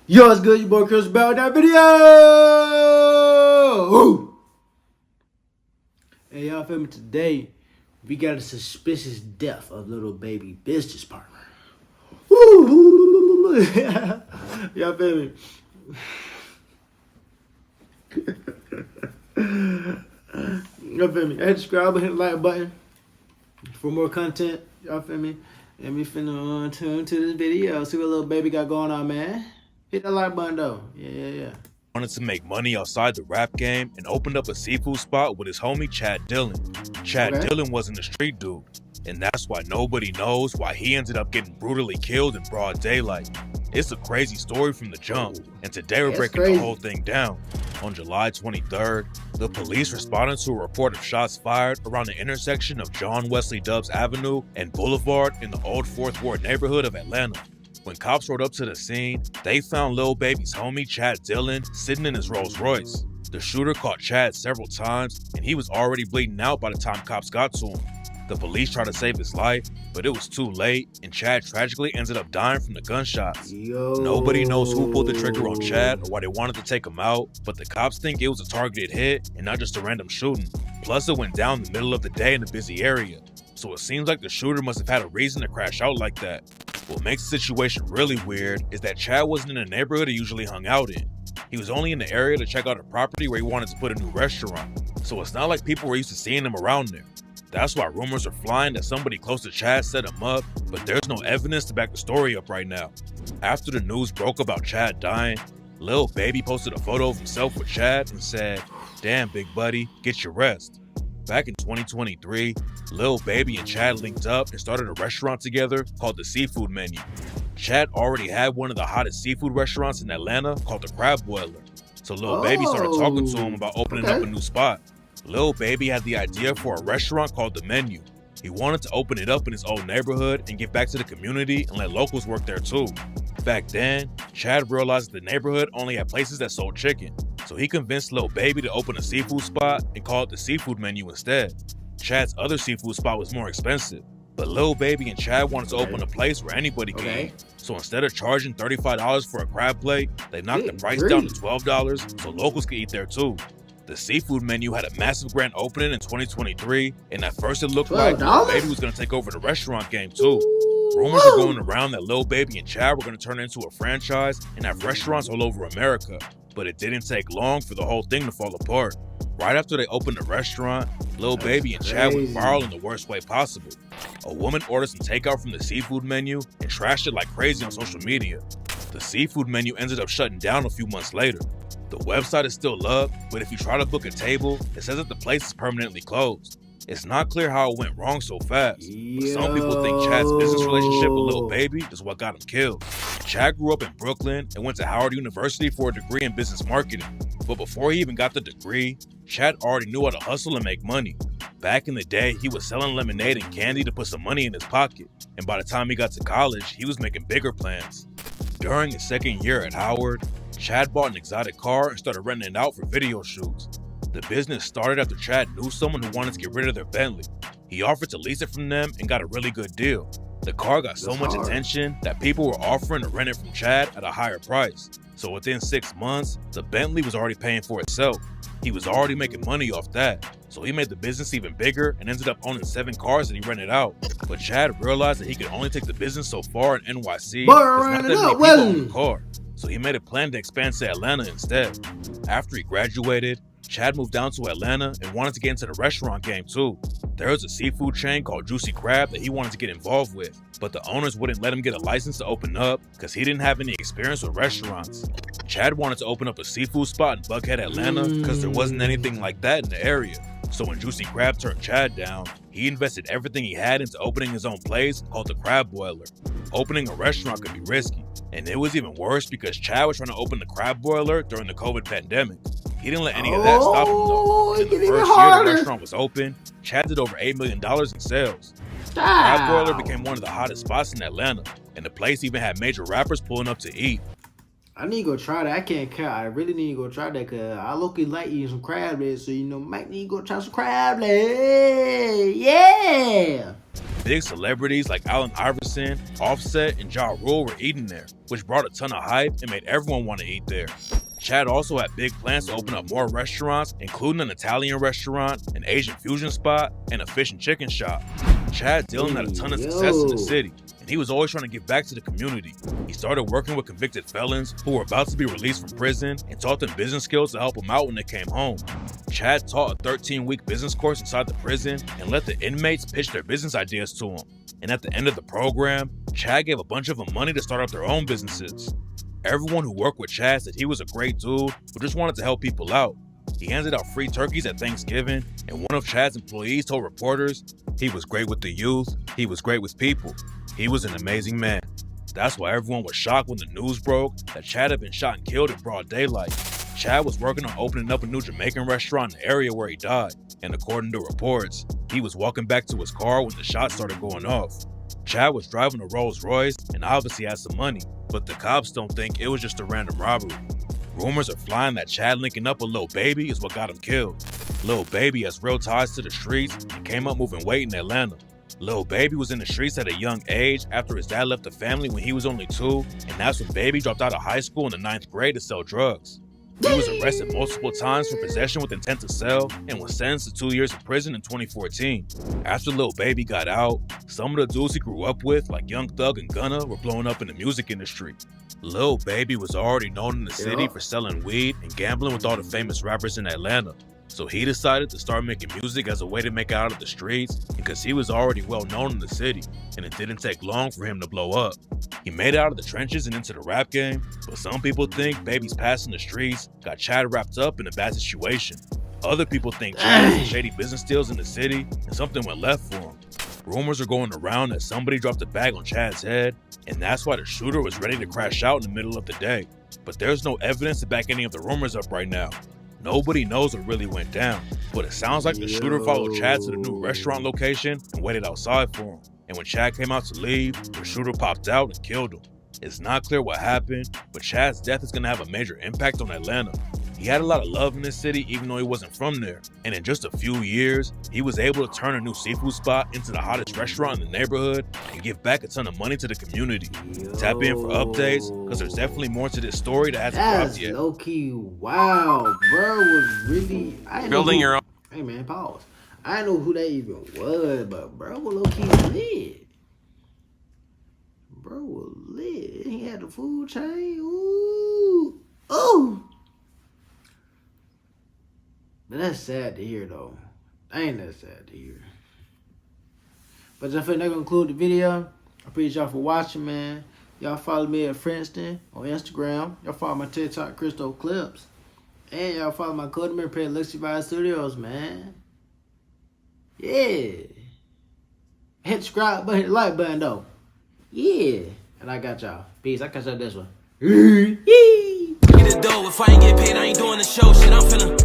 Yo, it's good, your boy Chris about that video. Woo! Hey, y'all feel me? Today, we got a suspicious death of little baby business partner. Woo! Y'all feel me? Y'all feel me? Hey, subscribe and hit the like button for more content. Y'all feel me? And we finna tune to this video. See what little baby got going on, man. Hit that like button though. Yeah. Wanted to make money outside the rap game and opened up a seafood spot with his homie Chad Dillon. Chad Dillon wasn't a street dude, and that's why nobody knows why he ended up getting brutally killed in broad daylight. It's a crazy story from the jump, and today we're breaking the whole thing down. On July 23rd, the police responded to a report of shots fired around the intersection of John Wesley Dubs Avenue and Boulevard in the Old Fourth Ward neighborhood of Atlanta. When cops rode up to the scene, they found Lil Baby's homie Chad Dillon sitting in his Rolls Royce. The shooter caught Chad several times, and he was already bleeding out by the time cops got to him. The police tried to save his life, but it was too late, and Chad tragically ended up dying from the gunshots. Nobody knows who pulled the trigger on Chad or why they wanted to take him out, but the cops think it was a targeted hit and not just a random shooting. Plus, it went down in the middle of the day in a busy area, so it seems like the shooter must have had a reason to crash out like that. What makes the situation really weird is that Chad wasn't in the neighborhood he usually hung out in. He was only in the area to check out a property where he wanted to put a new restaurant, so it's not like people were used to seeing him around there. That's why rumors are flying that somebody close to Chad set him up, but there's no evidence to back the story up right now. After the news broke about Chad dying, Lil Baby posted a photo of himself with Chad and said, "Damn, big buddy, get your rest." Back in 2023, Lil Baby and Chad linked up and started a restaurant together called the Seafood Menu. Chad already had one of the hottest seafood restaurants in Atlanta called the Crab Boiler, so Lil Baby started talking to him about opening up a new spot. Lil Baby had the idea for a restaurant called The Menu. He wanted to open it up in his old neighborhood and give back to the community and let locals work there too. Back then, Chad realized that the neighborhood only had places that sold chicken, so he convinced Lil Baby to open a seafood spot and call it the Seafood Menu instead. Chad's other seafood spot was more expensive, but Lil Baby and Chad wanted to open a place where anybody could eat. So instead of charging $35 for a crab plate, they knocked the price down to $12 so locals could eat there too. The Seafood Menu had a massive grand opening in 2023, and at first it looked like Lil Baby was going to take over the restaurant game too. Rumors are going around that Lil Baby and Chad were going to turn it into a franchise and have restaurants all over America, but it didn't take long for the whole thing to fall apart. Right after they opened the restaurant, Lil Baby and Chad went viral in the worst way possible. A woman ordered some takeout from the Seafood Menu and trashed it like crazy on social media. The Seafood Menu ended up shutting down a few months later. The website is still up, but if you try to book a table, it says that the place is permanently closed. It's not clear how it went wrong so fast, but some people think Chad's business relationship with Lil Baby is what got him killed. Chad grew up in Brooklyn and went to Howard University for a degree in business marketing. But before he even got the degree, Chad already knew how to hustle and make money. Back in the day, he was selling lemonade and candy to put some money in his pocket, and by the time he got to college, he was making bigger plans. During his second year at Howard, Chad bought an exotic car and started renting it out for video shoots. The business started after Chad knew someone who wanted to get rid of their Bentley. He offered to lease it from them and got a really good deal. The car got so much attention that people were offering to rent it from Chad at a higher price. So within 6 months, the Bentley was already paying for itself. He was already making money off that, so he made the business even bigger and ended up owning 7 cars that he rented out. But Chad realized that he could only take the business so far in NYC because not that many people own a car. So he made a plan to expand to Atlanta instead. After he graduated, Chad moved down to Atlanta and wanted to get into the restaurant game too. There was a seafood chain called Juicy Crab that he wanted to get involved with, but the owners wouldn't let him get a license to open up because he didn't have any experience with restaurants. Chad wanted to open up a seafood spot in Buckhead, Atlanta because there wasn't anything like that in the area. So when Juicy Crab turned Chad down, he invested everything he had into opening his own place called the Crab Boiler. Opening a restaurant could be risky, and it was even worse because Chad was trying to open the Crab Boiler during the COVID pandemic. He didn't let any of that stop him though. In the first year the restaurant was open, Chad did over $8 million in sales. Crab Boiler became one of the hottest spots in Atlanta, and the place even had major rappers pulling up to eat. I need to go try that. I can't count. I really need to go try that because I low-key like eating some crab legs. So, you know, might need to go try some crab legs. Yeah. Big celebrities like Allen Iverson, Offset, and Ja Rule were eating there, which brought a ton of hype and made everyone want to eat there. Chad also had big plans to open up more restaurants, including an Italian restaurant, an Asian fusion spot, and a fish and chicken shop. Chad Dillon had a ton of success in the city, and he was always trying to give back to the community. He started working with convicted felons who were about to be released from prison and taught them business skills to help them out when they came home. Chad taught a 13-week business course inside the prison and let the inmates pitch their business ideas to him. And at the end of the program, Chad gave a bunch of them money to start up their own businesses. Everyone who worked with Chad said he was a great dude who just wanted to help people out. He handed out free turkeys at Thanksgiving, and one of Chad's employees told reporters, he was great with the youth, he was great with people, he was an amazing man. That's why everyone was shocked when the news broke that Chad had been shot and killed in broad daylight. Chad was working on opening up a new Jamaican restaurant in the area where he died, and according to reports, he was walking back to his car when the shots started going off. Chad was driving a Rolls Royce and obviously had some money, but the cops don't think it was just a random robbery. Rumors are flying that Chad linking up with Lil Baby is what got him killed. Lil Baby has real ties to the streets and came up moving weight in Atlanta. Lil Baby was in the streets at a young age after his dad left the family when he was only 2, and that's when Baby dropped out of high school in the 9th grade to sell drugs. He was arrested multiple times for possession with intent to sell and was sentenced to 2 years in prison in 2014. After Lil Baby got out, some of the dudes he grew up with, like Young Thug and Gunna, were blowing up in the music industry. Lil Baby was already known in the city for selling weed and gambling with all the famous rappers in Atlanta. So he decided to start making music as a way to make it out of the streets because he was already well known in the city, and it didn't take long for him to blow up. He made it out of the trenches and into the rap game, but some people think Baby's past in the streets got Chad wrapped up in a bad situation. Other people think Chad had shady business deals in the city and something went left for him. Rumors are going around that somebody dropped a bag on Chad's head, and that's why the shooter was ready to crash out in the middle of the day. But there's no evidence to back any of the rumors up right now. Nobody knows what really went down, but it sounds like the shooter followed Chad to the new restaurant location and waited outside for him. And when Chad came out to leave, the shooter popped out and killed him. It's not clear what happened, but Chad's death is going to have a major impact on Atlanta. He had a lot of love in this city even though he wasn't from there. And in just a few years, he was able to turn a new seafood spot into the hottest restaurant in the neighborhood and give back a ton of money to the community. Tap in for updates, because there's definitely more to this story that hasn't dropped yet. Low-key, wow, bro was really... Building your own... Hey man, pause. I didn't know who that even was, but bro was low-key lit. Bro was lit. He had the food chain. Ooh. Ooh. But that's sad to hear, though. Ain't that sad to hear. But I feel that conclude the video. I appreciate y'all for watching, man. Y'all follow me at Princeton on Instagram. Y'all follow my TikTok, Cristo Clips. And y'all follow my code member page, Lexivide Studios, man. Yeah. Hit the subscribe button, hit the like button, though. Yeah. And I got y'all. Peace. I catch y'all this one. Get the dough. If I ain't get paid, I ain't doing the show. Shit, I'm finna.